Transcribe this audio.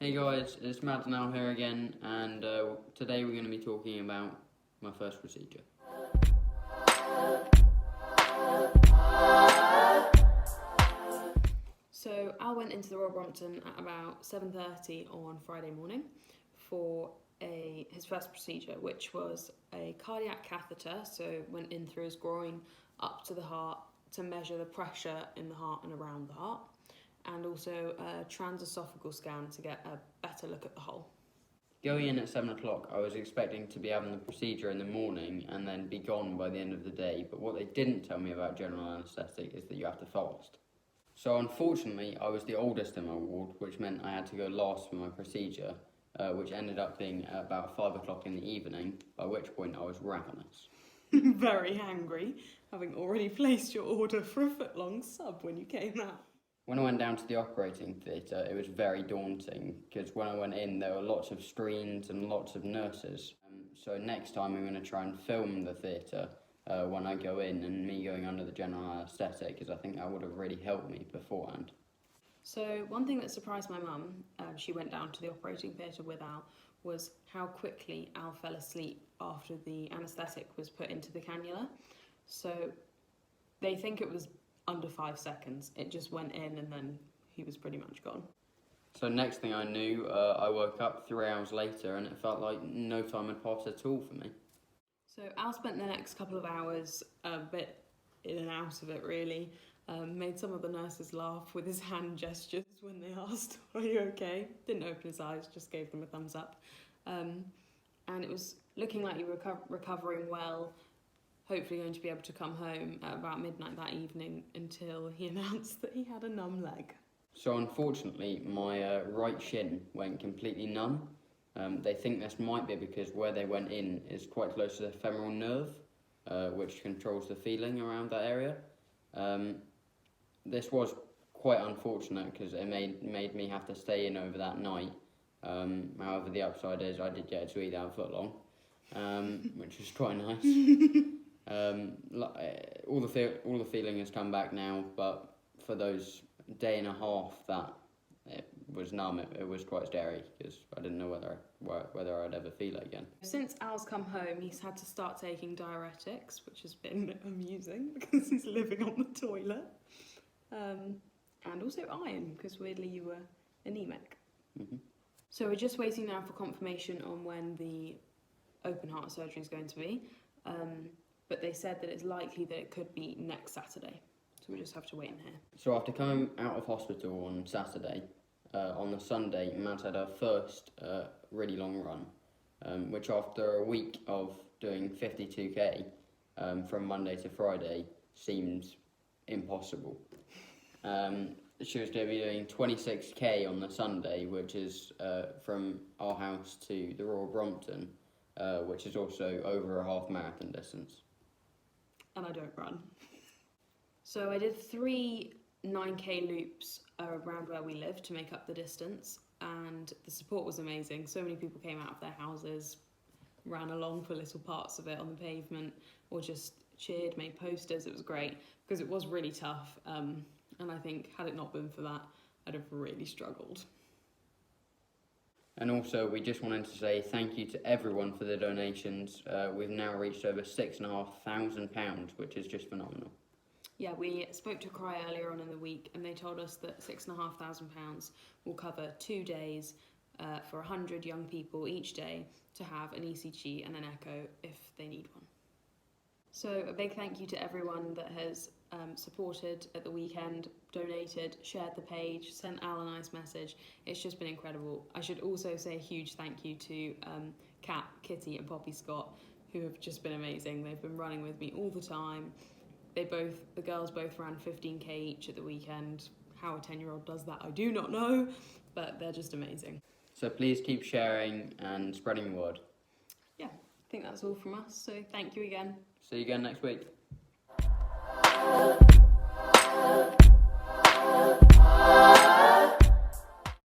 Hey guys, it's Matt now here again, and today we're going to be talking about my first procedure. So Al went into the Royal Brompton at about 7:30 on Friday morning for his first procedure, which was a cardiac catheter. So went in through his groin up to the heart to measure the pressure in the heart and around the heart, and also a transesophageal scan to get a better look at the hole. Going in at 7 o'clock, I was expecting to be having the procedure in the morning and then be gone by the end of the day, but what they didn't tell me about general anaesthetic is that you have to fast. So unfortunately, I was the oldest in my ward, which meant I had to go last for my procedure, which ended up being at about 5 o'clock in the evening, by which point I was ravenous. Very hangry, having already placed your order for a foot-long sub when you came out. When I went down to the operating theatre, it was very daunting, because when I went in, there were lots of screens and lots of nurses. So next time I'm going to try and film the theatre when I go in, and me going under the general anaesthetic, because I think that would have really helped me beforehand. So one thing that surprised my mum, she went down to the operating theatre with Al, was how quickly Al fell asleep after the anaesthetic was put into the cannula. So they think it was under 5 seconds. It just went in and then he was pretty much gone. So next thing I knew, I woke up 3 hours later and it felt like no time had passed at all for me. So Al spent the next couple of hours a bit in and out of it really. Made some of the nurses laugh with his hand gestures when they asked, "Are you okay?" Didn't open his eyes, just gave them a thumbs up. And it was looking like you were recovering well, hopefully going to be able to come home at about midnight that evening until he announced that he had a numb leg. So unfortunately, my right shin went completely numb. They think this might be because where they went in is quite close to the femoral nerve, which controls the feeling around that area. This was quite unfortunate because it made me have to stay in over that night. However, the upside is I did get to eat that footlong, which was quite nice. All the feeling has come back now, but for those day and a half that it was numb, it was quite scary because I didn't know whether I'd ever feel it again. Since Al's come home, he's had to start taking diuretics, which has been amusing because he's living on the toilet. And also iron, because weirdly you were anemic. Mm-hmm. So we're just waiting now for confirmation on when the open heart surgery is going to be. But they said that it's likely that it could be next Saturday. So we just have to wait and hear. So after coming out of hospital on Saturday, on the Sunday, Matt had her first really long run, which after a week of doing 52k from Monday to Friday seems impossible. She was going to be doing 26k on the Sunday, which is from our house to the Royal Brompton, which is also over a half marathon distance. And I don't run. So I did 3 9k loops around where we live to make up the distance, and the support was amazing. So many people came out of their houses, ran along for little parts of it on the pavement, or just cheered, made posters. It was great because it was really tough, and I think had it not been for that, I'd have really struggled. And also, we just wanted to say thank you to everyone for the donations. We've now reached over £6,500, which is just phenomenal. Yeah, we spoke to Cry earlier on in the week, and they told us that £6,500 will cover 2 days for 100 young people each day to have an ECG and an echo if they need one. So a big thank you to everyone that has supported at the weekend, donated, shared the page, sent Al a nice message. It's just been incredible. I should also say a huge thank you to Kat, Kitty and Poppy Scott, who have just been amazing. They've been running with me all the time. The girls both ran 15k each at the weekend. How a 10-year-old does that, I do not know, but they're just amazing. So please keep sharing and spreading the word. Yeah, I think that's all from us, so thank you again. See you again next week.